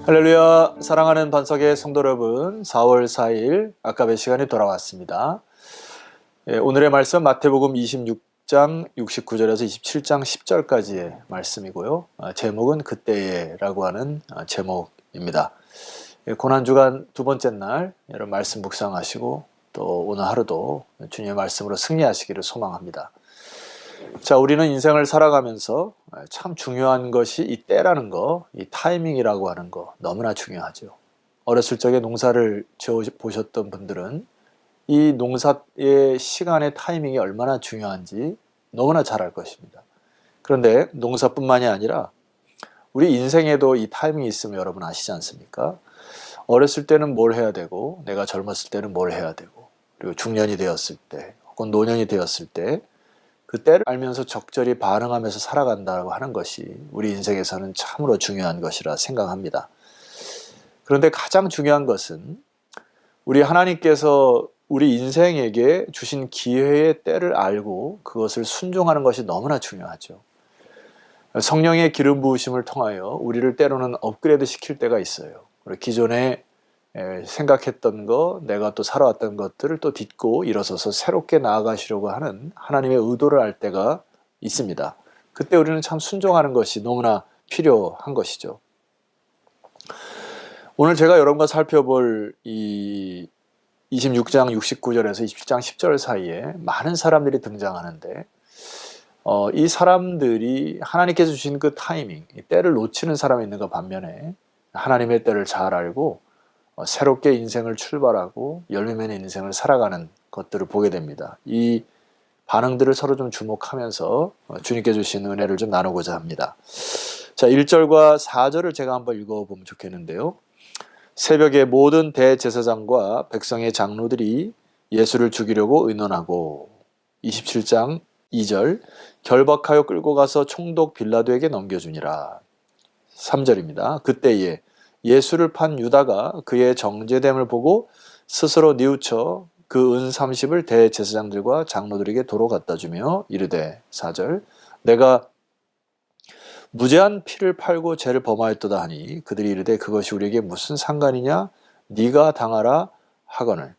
할렐루야, 사랑하는 반석의 성도 여러분, 4월 4일 아까의 시간이 돌아왔습니다. 오늘의 말씀 마태복음 26장 69절에서 27장 10절까지의 말씀이고요. 제목은 그때에라고 하는 제목입니다. 고난주간 두 번째 날 여러분 말씀 묵상하시고 또 오늘 하루도 주님의 말씀으로 승리하시기를 소망합니다. 자, 우리는 인생을 살아가면서 참 중요한 것이 이 때라는 거, 이 타이밍이라고 하는 거 너무나 중요하죠. 어렸을 적에 농사를 지어 보셨던 분들은 이 농사의 시간의 타이밍이 얼마나 중요한지 너무나 잘 알 것입니다. 그런데 농사뿐만이 아니라 우리 인생에도 이 타이밍이 있으면 여러분 아시지 않습니까? 어렸을 때는 뭘 해야 되고, 내가 젊었을 때는 뭘 해야 되고, 그리고 중년이 되었을 때, 혹은 노년이 되었을 때 그 때를 알면서 적절히 반응하면서 살아간다고 하는 것이 우리 인생에서는 참으로 중요한 것이라 생각합니다. 그런데 가장 중요한 것은 우리 하나님께서 우리 인생에게 주신 기회의 때를 알고 그것을 순종하는 것이 너무나 중요하죠. 성령의 기름 부으심을 통하여 우리를 때로는 업그레이드 시킬 때가 있어요. 기존에 생각했던 거, 내가 또 살아왔던 것들을 또 딛고 일어서서 새롭게 나아가시려고 하는 하나님의 의도를 알 때가 있습니다. 그때 우리는 참 순종하는 것이 너무나 필요한 것이죠. 오늘 제가 여러분과 살펴볼 이 26장 69절에서 27장 10절 사이에 많은 사람들이 등장하는데 이 사람들이 하나님께서 주신 그 타이밍, 때를 놓치는 사람이 있는가 반면에 하나님의 때를 잘 알고 새롭게 인생을 출발하고 열매 맺는 인생을 살아가는 것들을 보게 됩니다. 이 반응들을 서로 좀 주목하면서 주님께 주신 은혜를 좀 나누고자 합니다. 자, 1절과 4절을 제가 한번 읽어보면 좋겠는데요. 새벽에 모든 대제사장과 백성의 장로들이 예수를 죽이려고 의논하고 27장 2절 결박하여 끌고 가서 총독 빌라도에게 넘겨주니라. 3절입니다. 그때에 예수를 판 유다가 그의 정죄됨을 보고 스스로 뉘우쳐 그 은 30을 대제사장들과 장로들에게 도로 갖다 주며 이르되 4절 내가 무죄한 피를 팔고 죄를 범하였도다 하니 그들이 이르되 그것이 우리에게 무슨 상관이냐 네가 당하라 하거늘.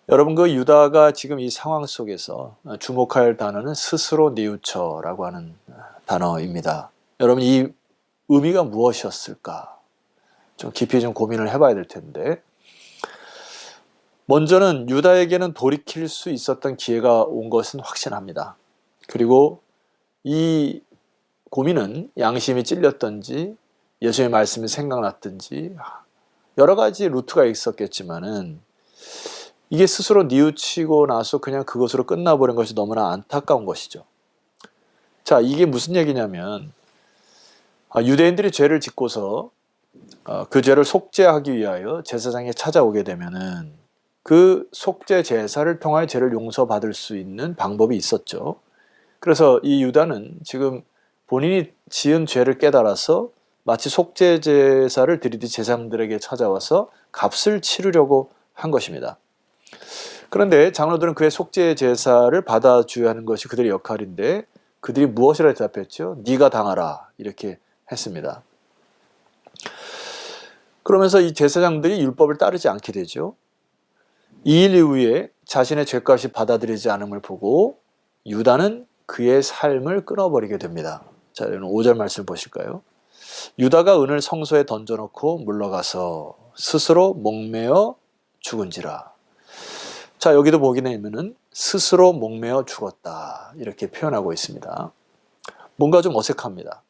여러분, 그 유다가 지금 이 상황 속에서 주목할 단어는 스스로 뉘우쳐라고 하는 단어입니다. 여러분, 이 의미가 무엇이었을까? 좀 깊이 좀 고민을 해봐야 될 텐데, 먼저는 유다에게는 돌이킬 수 있었던 기회가 온 것은 확신합니다. 그리고 이 고민은 양심이 찔렸던지 예수의 말씀이 생각났든지 여러 가지 루트가 있었겠지만은 이게 스스로 뉘우치고 나서 그냥 그것으로 끝나버린 것이 너무나 안타까운 것이죠. 자, 이게 무슨 얘기냐면 유대인들이 죄를 짓고서 그 죄를 속죄하기 위하여 제사장에 찾아오게 되면은 그 속죄 제사를 통하여 죄를 용서받을 수 있는 방법이 있었죠. 그래서 이 유다는 지금 본인이 지은 죄를 깨달아서 마치 속죄 제사를 드리듯 제사장들에게 찾아와서 값을 치르려고 한 것입니다. 그런데 장로들은 그의 속죄 제사를 받아줘야 하는 것이 그들의 역할인데 그들이 무엇이라 대답했죠? 네가 당하라 이렇게 했습니다. 그러면서 이 제사장들이 율법을 따르지 않게 되죠. 2일 이후에 자신의 죄값이 받아들이지 않음을 보고 유다는 그의 삶을 끊어버리게 됩니다. 자, 여러분 5절 말씀 보실까요? 유다가 은을 성소에 던져놓고 물러가서 스스로 목매어 죽은지라. 자, 여기도 보게 되면은 스스로 목매어 죽었다 이렇게 표현하고 있습니다. 뭔가 좀 어색합니다.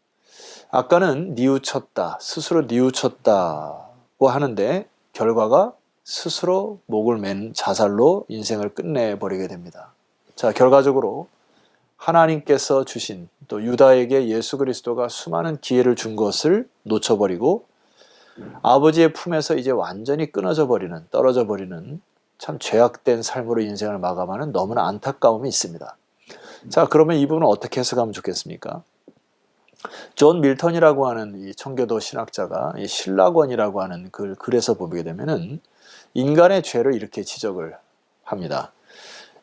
아까는 뉘우쳤다, 스스로 뉘우쳤다고 하는데 결과가 스스로 목을 맨 자살로 인생을 끝내버리게 됩니다. 자, 결과적으로 하나님께서 주신 또 유다에게 예수 그리스도가 수많은 기회를 준 것을 놓쳐버리고 아버지의 품에서 이제 완전히 끊어져 버리는, 떨어져 버리는 참 죄악된 삶으로 인생을 마감하는 너무나 안타까움이 있습니다. 자, 그러면 이 부분은 어떻게 해석하면 좋겠습니까? 존 밀턴이라고 하는 이 청교도 신학자가 이 신락원이라고 하는 글에서 보게 되면은 인간의 죄를 이렇게 지적을 합니다.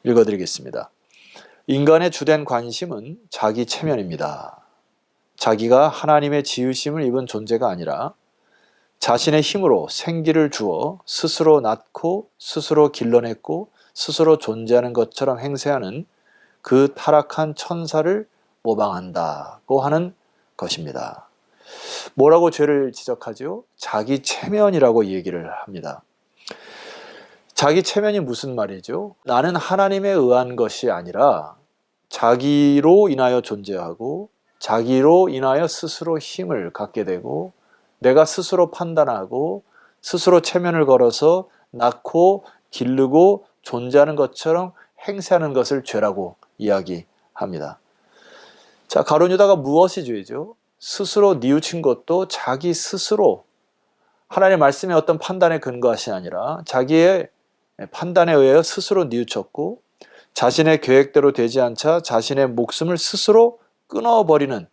읽어드리겠습니다. 인간의 주된 관심은 자기 체면입니다. 자기가 하나님의 지으심을 입은 존재가 아니라 자신의 힘으로 생기를 주어 스스로 낳고 스스로 길러냈고 스스로 존재하는 것처럼 행세하는 그 타락한 천사를 모방한다고 하는 것입니다. 뭐라고 죄를 지적하죠? 자기 체면이라고 얘기를 합니다. 자기 체면이 무슨 말이죠? 나는 하나님에 의한 것이 아니라 자기로 인하여 존재하고 자기로 인하여 스스로 힘을 갖게 되고 내가 스스로 판단하고 스스로 체면을 걸어서 낳고 기르고 존재하는 것처럼 행세하는 것을 죄라고 이야기합니다. 자, 가룟 유다가 무엇이 죄죠? 스스로 뉘우친 것도 자기 스스로 하나님의 말씀에 어떤 판단에 근거하시 아니라 자기의 판단에 의하여 스스로 뉘우쳤고 자신의 계획대로 되지 않자 자신의 목숨을 스스로 끊어버리는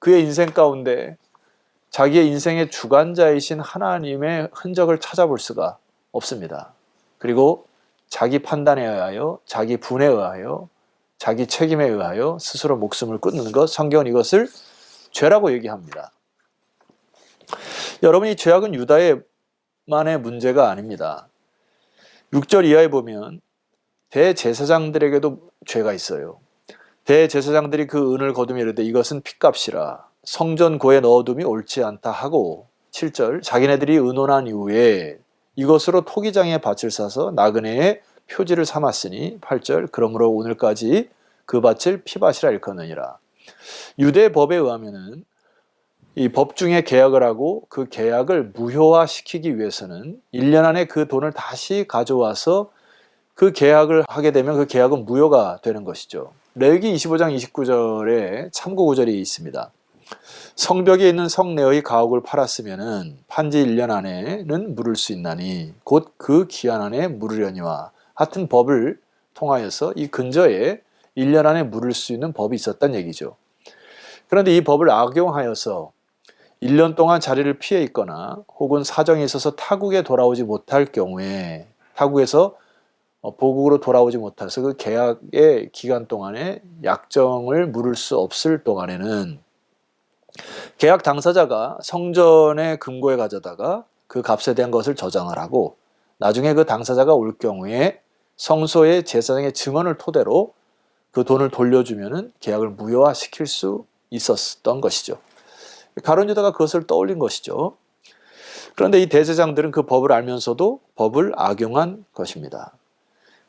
그의 인생 가운데 자기의 인생의 주관자이신 하나님의 흔적을 찾아볼 수가 없습니다. 그리고 자기 판단에 의하여 자기 분에 의하여 자기 책임에 의하여 스스로 목숨을 끊는 것, 성경은 이것을 죄라고 얘기합니다. 여러분, 이 죄악은 유다만의 문제가 아닙니다. 6절 이하에 보면 대제사장들에게도 죄가 있어요. 대제사장들이 그 은을 거두며 이르되 이것은 핏값이라 성전고에 넣어둠이 옳지 않다 하고 7절 자기네들이 의논한 이후에 이것으로 토기장에 밭을 사서 나그네의 표지를 삼았으니 8절 그러므로 오늘까지 그 밭을 피밭이라 일컫느니라. 유대 법에 의하면은 이 법 중에 계약을 하고 그 계약을 무효화시키기 위해서는 1년 안에 그 돈을 다시 가져와서 그 계약을 하게 되면 그 계약은 무효가 되는 것이죠. 레위기 25장 29절에 참고 구절이 있습니다. 성벽에 있는 성내의 가옥을 팔았으면은 판지 1년 안에는 물을 수 있나니 곧 그 기한 안에 물으려니와 하여튼 법을 통하여서 이 근저에 1년 안에 물을 수 있는 법이 있었단 얘기죠. 그런데 이 법을 악용하여서 1년 동안 자리를 피해 있거나 혹은 사정이 있어서 타국에 돌아오지 못할 경우에 타국에서 보국으로 돌아오지 못해서 그 계약의 기간 동안에 약정을 물을 수 없을 동안에는 계약 당사자가 성전의 금고에 가져다가 그 값에 대한 것을 저장을 하고 나중에 그 당사자가 올 경우에 성소의 제사장의 증언을 토대로 그 돈을 돌려주면은 계약을 무효화시킬 수 있었던 것이죠. 가룟 유다가 그것을 떠올린 것이죠. 그런데 이 대제사장들은 그 법을 알면서도 법을 악용한 것입니다.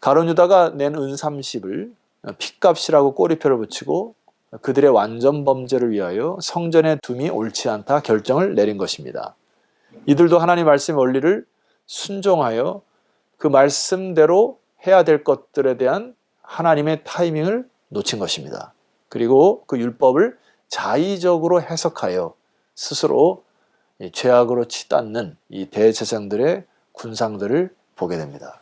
가룟 유다가 낸 은 30을 핏값이라고 꼬리표를 붙이고 그들의 완전 범죄를 위하여 성전에 둠이 옳지 않다 결정을 내린 것입니다. 이들도 하나님 말씀의 원리를 순종하여 그 말씀대로 해야 될 것들에 대한 하나님의 타이밍을 놓친 것입니다. 그리고 그 율법을 자의적으로 해석하여 스스로 죄악으로 치닫는 이 대제사장들의 군상들을 보게 됩니다.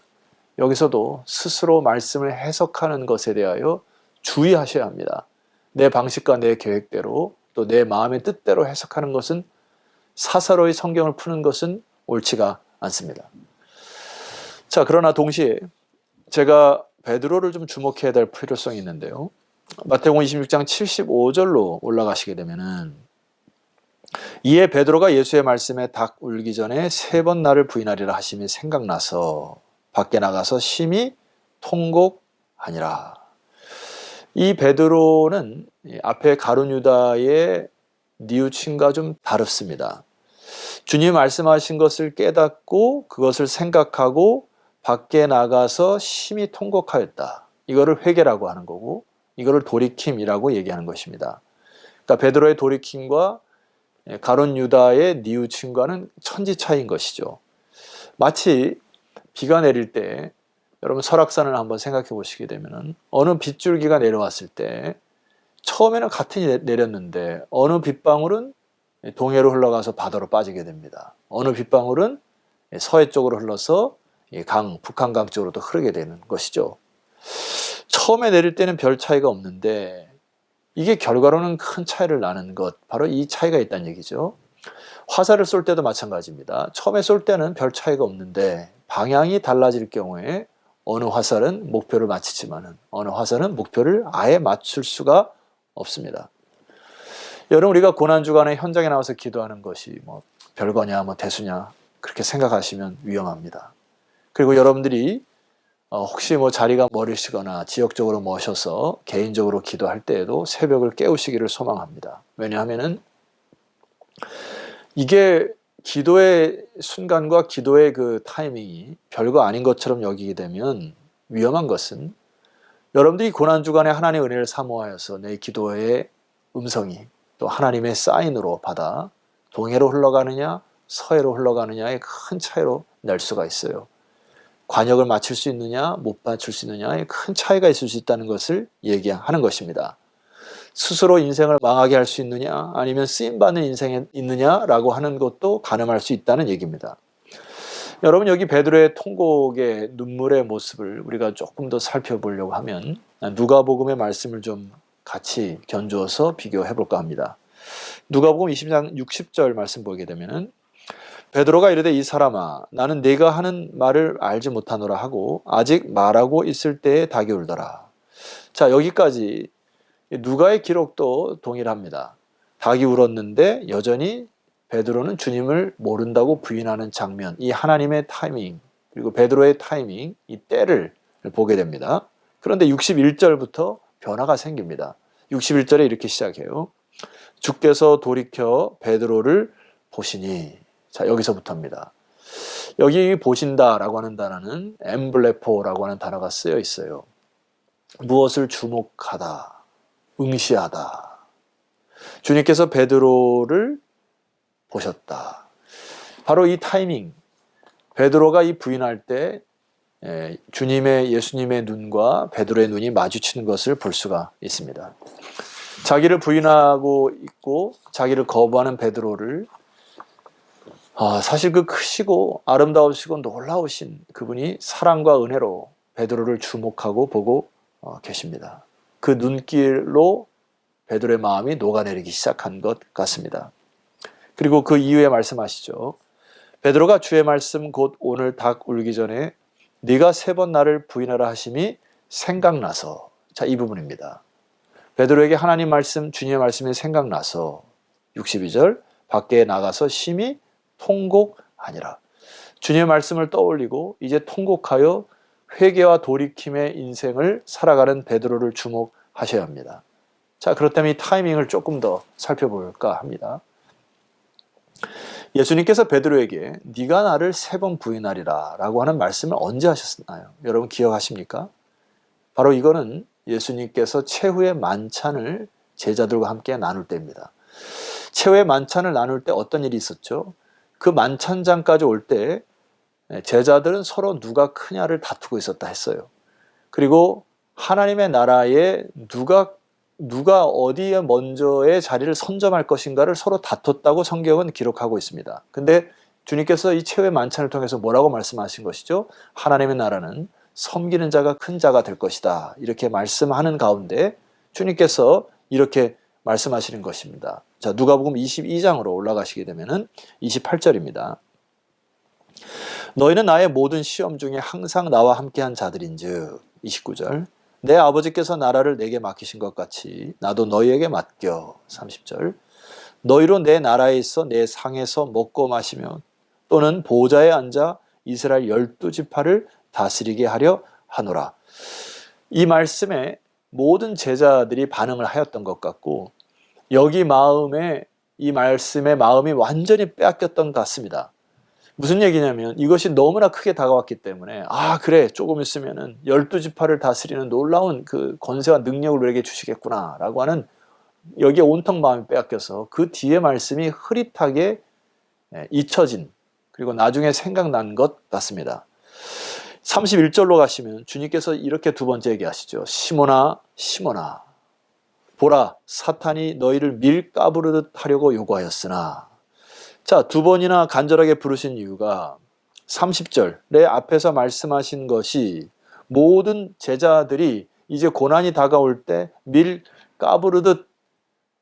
여기서도 스스로 말씀을 해석하는 것에 대하여 주의하셔야 합니다. 내 방식과 내 계획대로 또 내 마음의 뜻대로 해석하는 것은 사사로이 성경을 푸는 것은 옳지가 않습니다. 자, 그러나 동시에 제가 베드로를 좀 주목해야 될 필요성이 있는데요. 마태복음 26장 75절로 올라가시게 되면은 이에 베드로가 예수의 말씀에 닭 울기 전에 3번 나를 부인하리라 하심이 생각나서 밖에 나가서 심히 통곡하니라. 이 베드로는 앞에 가룟 유다의 뉘우침과 좀 다릅니다. 주님 말씀하신 것을 깨닫고 그것을 생각하고 밖에 나가서 심히 통곡하였다. 이거를 회개라고 하는 거고 이거를 돌이킴이라고 얘기하는 것입니다. 그러니까 베드로의 돌이킴과 가룟 유다의 뉘우침과는 천지 차이인 것이죠. 마치 비가 내릴 때 여러분 설악산을 한번 생각해 보시게 되면 어느 빗줄기가 내려왔을 때 처음에는 같이 내렸는데 어느 빗방울은 동해로 흘러가서 바다로 빠지게 됩니다. 어느 빗방울은 서해 쪽으로 흘러서 북한강 쪽으로도 흐르게 되는 것이죠. 처음에 내릴 때는 별 차이가 없는데 이게 결과로는 큰 차이를 나는 것, 바로 이 차이가 있다는 얘기죠. 화살을 쏠 때도 마찬가지입니다. 처음에 쏠 때는 별 차이가 없는데 방향이 달라질 경우에 어느 화살은 목표를 맞추지만은 어느 화살은 목표를 아예 맞출 수가 없습니다. 여러분, 우리가 고난주간에 현장에 나와서 기도하는 것이 별거냐 뭐 대수냐 그렇게 생각하시면 위험합니다. 그리고 여러분들이 혹시 뭐 자리가 멀으시거나 지역적으로 모셔서 개인적으로 기도할 때에도 새벽을 깨우시기를 소망합니다. 왜냐하면은 이게 기도의 순간과 기도의 그 타이밍이 별거 아닌 것처럼 여기게 되면 위험한 것은 여러분들이 고난주간에 하나님의 은혜를 사모하여서 내 기도의 음성이 또 하나님의 사인으로 받아 동해로 흘러가느냐 서해로 흘러가느냐의 큰 차이로 날 수가 있어요. 관역을 맞출 수 있느냐 못 맞출 수 있느냐에 큰 차이가 있을 수 있다는 것을 얘기하는 것입니다. 스스로 인생을 망하게 할 수 있느냐 아니면 쓰임받는 인생에 있느냐라고 하는 것도 가늠할 수 있다는 얘기입니다. 여러분 여기 베드로의 통곡의 눈물의 모습을 우리가 조금 더 살펴보려고 하면 누가복음의 말씀을 좀 같이 견주어서 비교해 볼까 합니다. 누가복음 20장 60절 말씀 보게 되면은 베드로가 이르되 이 사람아 나는 네가 하는 말을 알지 못하노라 하고 아직 말하고 있을 때에 닭이 울더라. 자 여기까지 누가의 기록도 동일합니다. 닭이 울었는데 여전히 베드로는 주님을 모른다고 부인하는 장면, 이 하나님의 타이밍 그리고 베드로의 타이밍, 이 때를 보게 됩니다. 그런데 61절부터 변화가 생깁니다. 61절에 이렇게 시작해요. 주께서 돌이켜 베드로를 보시니, 자 여기서부터입니다. 여기 보신다라고 하는 단어는 엠블레포라고 하는 단어가 쓰여 있어요. 무엇을 주목하다, 응시하다. 주님께서 베드로를 보셨다. 바로 이 타이밍, 베드로가 이 부인할 때 예수님의 눈과 베드로의 눈이 마주치는 것을 볼 수가 있습니다. 자기를 부인하고 있고 자기를 거부하는 베드로를 사실 그 크시고 아름다우시고 놀라우신 그분이 사랑과 은혜로 베드로를 주목하고 보고 계십니다. 그 눈길로 베드로의 마음이 녹아내리기 시작한 것 같습니다. 그리고 그 이후에 말씀하시죠. 베드로가 주의 말씀 곧 오늘 닭 울기 전에 네가 3번 나를 부인하라 하심이 생각나서, 자 이 부분입니다. 베드로에게 하나님 말씀, 주님의 말씀이 생각나서 62절 밖에 나가서 심히 통곡하니라. 주님의 말씀을 떠올리고 이제 통곡하여 회개와 돌이킴의 인생을 살아가는 베드로를 주목하셔야 합니다. 자 그렇다면 이 타이밍을 조금 더 살펴볼까 합니다. 예수님께서 베드로에게 네가 나를 3번 부인하리라 라고 하는 말씀을 언제 하셨나요? 여러분 기억하십니까? 바로 이거는 예수님께서 최후의 만찬을 제자들과 함께 나눌 때입니다. 최후의 만찬을 나눌 때 어떤 일이 있었죠? 그 만찬장까지 올 때 제자들은 서로 누가 크냐를 다투고 있었다 했어요. 그리고 하나님의 나라에 누가 어디에 먼저의 자리를 선점할 것인가를 서로 다퉜다고 성경은 기록하고 있습니다. 근데 주님께서 이 최후의 만찬을 통해서 뭐라고 말씀하신 것이죠? 하나님의 나라는 섬기는 자가 큰 자가 될 것이다. 이렇게 말씀하는 가운데 주님께서 이렇게 말씀하시는 것입니다. 자, 누가복음 22장으로 올라가시게 되면은 28절입니다. 너희는 나의 모든 시험 중에 항상 나와 함께한 자들인즉 29절 내 아버지께서 나라를 내게 맡기신 것 같이 나도 너희에게 맡겨 30절 너희로 내 나라에 있어 내 상에서 먹고 마시며 또는 보좌에 앉아 이스라엘 12지파를 다스리게 하려 하노라. 이 말씀에 모든 제자들이 반응을 하였던 것 같고 여기 이 말씀의 마음이 완전히 빼앗겼던 것 같습니다. 무슨 얘기냐면 이것이 너무나 크게 다가왔기 때문에 그래 조금 있으면은 12지파를 다스리는 놀라운 그 권세와 능력을 우리에게 주시겠구나 라고 하는 여기에 온통 마음이 빼앗겨서 그 뒤에 말씀이 흐릿하게 잊혀진 그리고 나중에 생각난 것 같습니다. 31절로 가시면 주님께서 이렇게 두 번째 얘기하시죠. 시몬아 시몬아 보라 사탄이 너희를 밀 까부르듯 하려고 요구하였으나 자, 2번이나 간절하게 부르신 이유가 30절에 앞에서 말씀하신 것이 모든 제자들이 이제 고난이 다가올 때 밀 까부르듯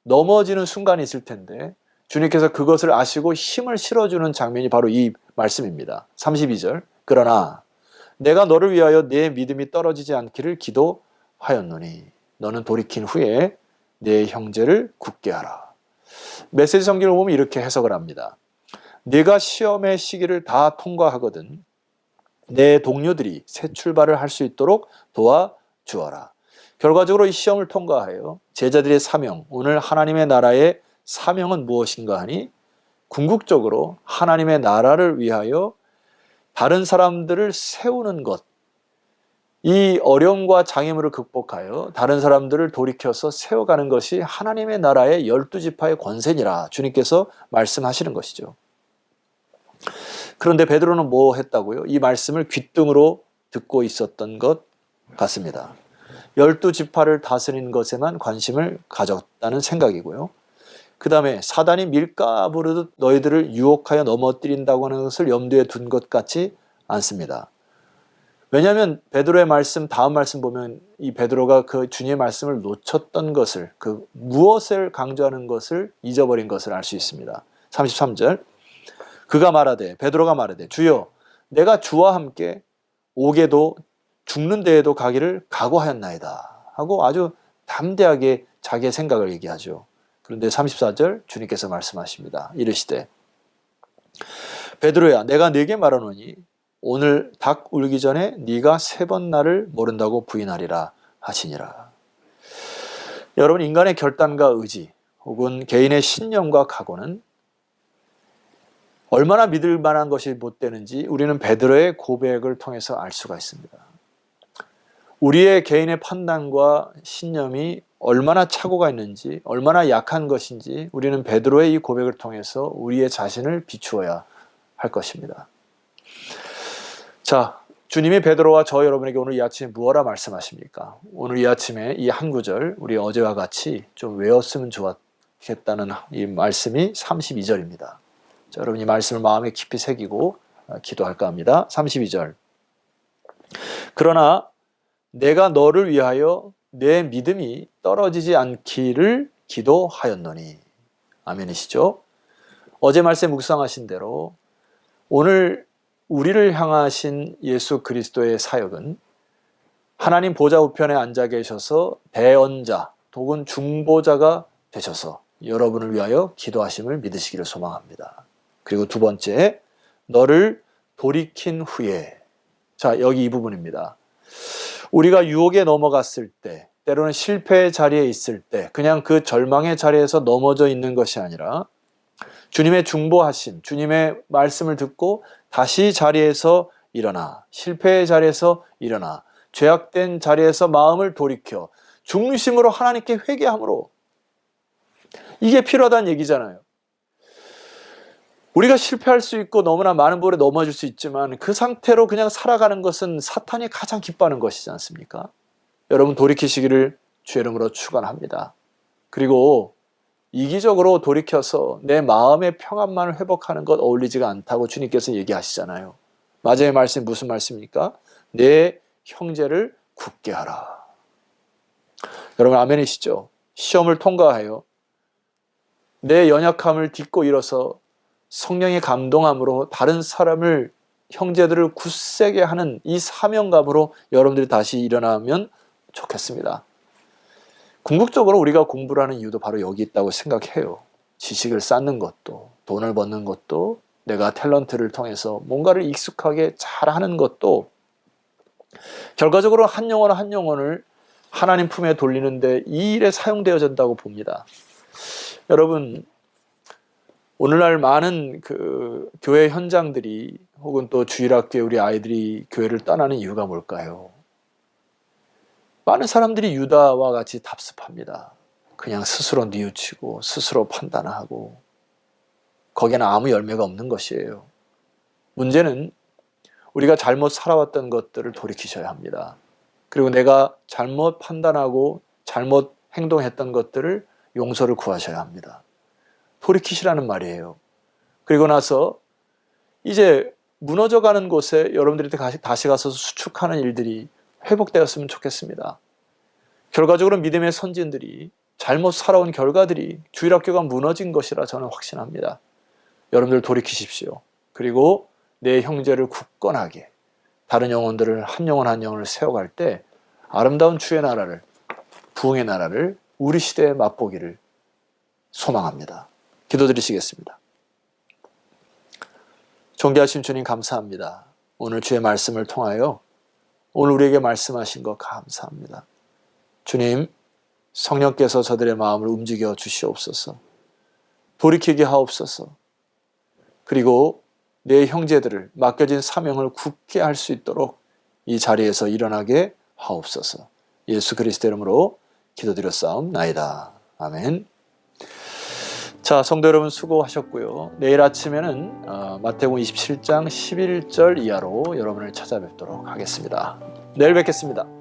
넘어지는 순간이 있을 텐데 주님께서 그것을 아시고 힘을 실어주는 장면이 바로 이 말씀입니다. 32절 그러나 내가 너를 위하여 내 믿음이 떨어지지 않기를 기도하였노니 너는 돌이킨 후에 내 형제를 굳게 하라. 메시지 성경을 보면 이렇게 해석을 합니다. 네가 시험의 시기를 다 통과하거든 내 동료들이 새 출발을 할 수 있도록 도와주어라. 결과적으로 이 시험을 통과하여 제자들의 사명, 오늘 하나님의 나라의 사명은 무엇인가 하니 궁극적으로 하나님의 나라를 위하여 다른 사람들을 세우는 것, 이 어려움과 장애물을 극복하여 다른 사람들을 돌이켜서 세워가는 것이 하나님의 나라의 12지파의 권세니라 주님께서 말씀하시는 것이죠. 그런데 베드로는 뭐 했다고요? 이 말씀을 귓등으로 듣고 있었던 것 같습니다. 12지파를 다스리는 것에만 관심을 가졌다는 생각이고요. 그 다음에 사단이 밀가부르듯 너희들을 유혹하여 넘어뜨린다고 하는 것을 염두에 둔 것 같지 않습니다. 왜냐하면 베드로의 말씀, 다음 말씀 보면 이 베드로가 그 주님의 말씀을 놓쳤던 것을, 그 무엇을 강조하는 것을 잊어버린 것을 알 수 있습니다. 33절 그가 말하되, 베드로가 말하되 주여 내가 주와 함께 옥에도 죽는 데에도 가기를 각오하였나이다 하고 아주 담대하게 자기의 생각을 얘기하죠. 그런데 34절 주님께서 말씀하십니다. 이르시되 베드로야 내가 네게 말하노니 오늘 닭 울기 전에 네가 3번 나를 모른다고 부인하리라 하시니라. 여러분, 인간의 결단과 의지 혹은 개인의 신념과 각오는 얼마나 믿을 만한 것이 못 되는지 우리는 베드로의 고백을 통해서 알 수가 있습니다. 우리의 개인의 판단과 신념이 얼마나 착오가 있는지, 얼마나 약한 것인지 우리는 베드로의 이 고백을 통해서 우리의 자신을 비추어야 할 것입니다. 자, 주님이 베드로와 저 여러분에게 오늘 이 아침에 무엇라 말씀하십니까? 오늘 이 아침에 이 한 구절 우리 어제와 같이 좀 외웠으면 좋겠다는 이 말씀이 32절입니다. 자, 여러분 이 말씀을 마음에 깊이 새기고 기도할까 합니다. 32절 그러나 내가 너를 위하여 내 믿음이 떨어지지 않기를 기도하였노니. 아멘이시죠? 어제 말씀 묵상하신 대로 오늘 우리를 향하신 예수 그리스도의 사역은 하나님 보좌 우편에 앉아 계셔서 대언자 혹은 중보자가 되셔서 여러분을 위하여 기도하심을 믿으시기를 소망합니다. 그리고 두 번째, 너를 돌이킨 후에. 자, 여기 이 부분입니다. 우리가 유혹에 넘어갔을 때, 때로는 실패의 자리에 있을 때 그냥 그 절망의 자리에서 넘어져 있는 것이 아니라 주님의 중보하심, 주님의 말씀을 듣고 다시 자리에서 일어나, 실패의 자리에서 일어나, 죄악된 자리에서 마음을 돌이켜 중심으로 하나님께 회개함으로, 이게 필요하다는 얘기잖아요. 우리가 실패할 수 있고 너무나 많은 볼에 넘어질 수 있지만 그 상태로 그냥 살아가는 것은 사탄이 가장 기뻐하는 것이지 않습니까? 여러분 돌이키시기를 주의 이름으로 축원합니다. 그리고 이기적으로 돌이켜서 내 마음의 평안만을 회복하는 것 어울리지가 않다고 주님께서 얘기하시잖아요. 마지막의 말씀이 무슨 말씀입니까? 내 형제를 굳게 하라. 여러분 아멘이시죠? 시험을 통과하여 내 연약함을 딛고 일어서 성령의 감동함으로 다른 사람을, 형제들을 굳세게 하는 이 사명감으로 여러분들이 다시 일어나면 좋겠습니다. 궁극적으로 우리가 공부를 하는 이유도 바로 여기 있다고 생각해요. 지식을 쌓는 것도, 돈을 버는 것도, 내가 탤런트를 통해서 뭔가를 익숙하게 잘하는 것도 결과적으로 한 영혼 한 영혼을 하나님 품에 돌리는데 이 일에 사용되어진다고 봅니다. 여러분, 오늘날 많은 그 교회 현장들이 혹은 또 주일학교에 우리 아이들이 교회를 떠나는 이유가 뭘까요? 많은 사람들이 유다와 같이 답습합니다. 그냥 스스로 뉘우치고 스스로 판단하고 거기에는 아무 열매가 없는 것이에요. 문제는 우리가 잘못 살아왔던 것들을 돌이키셔야 합니다. 그리고 내가 잘못 판단하고 잘못 행동했던 것들을 용서를 구하셔야 합니다. 돌이키시라는 말이에요. 그리고 나서 이제 무너져가는 곳에 여러분들이 다시 가서 수축하는 일들이 회복되었으면 좋겠습니다. 결과적으로 믿음의 선진들이 잘못 살아온 결과들이 주일학교가 무너진 것이라 저는 확신합니다. 여러분들 돌이키십시오. 그리고 내 형제를 굳건하게, 다른 영혼들을 한 영혼 한 영혼을 세워갈 때 아름다운 주의 나라를, 부흥의 나라를 우리 시대에 맛보기를 소망합니다. 기도드리시겠습니다. 존귀하신 주님 감사합니다. 오늘 주의 말씀을 통하여 오늘 우리에게 말씀하신 것 감사합니다. 주님, 성령께서 저들의 마음을 움직여 주시옵소서. 돌이키게 하옵소서. 그리고 내 형제들을 맡겨진 사명을 굳게 할 수 있도록 이 자리에서 일어나게 하옵소서. 예수 그리스도 이름으로 기도드렸사옵나이다. 아멘. 자, 성도 여러분 수고하셨고요. 내일 아침에는 마태복음 27장 11절 이하로 여러분을 찾아뵙도록 하겠습니다. 내일 뵙겠습니다.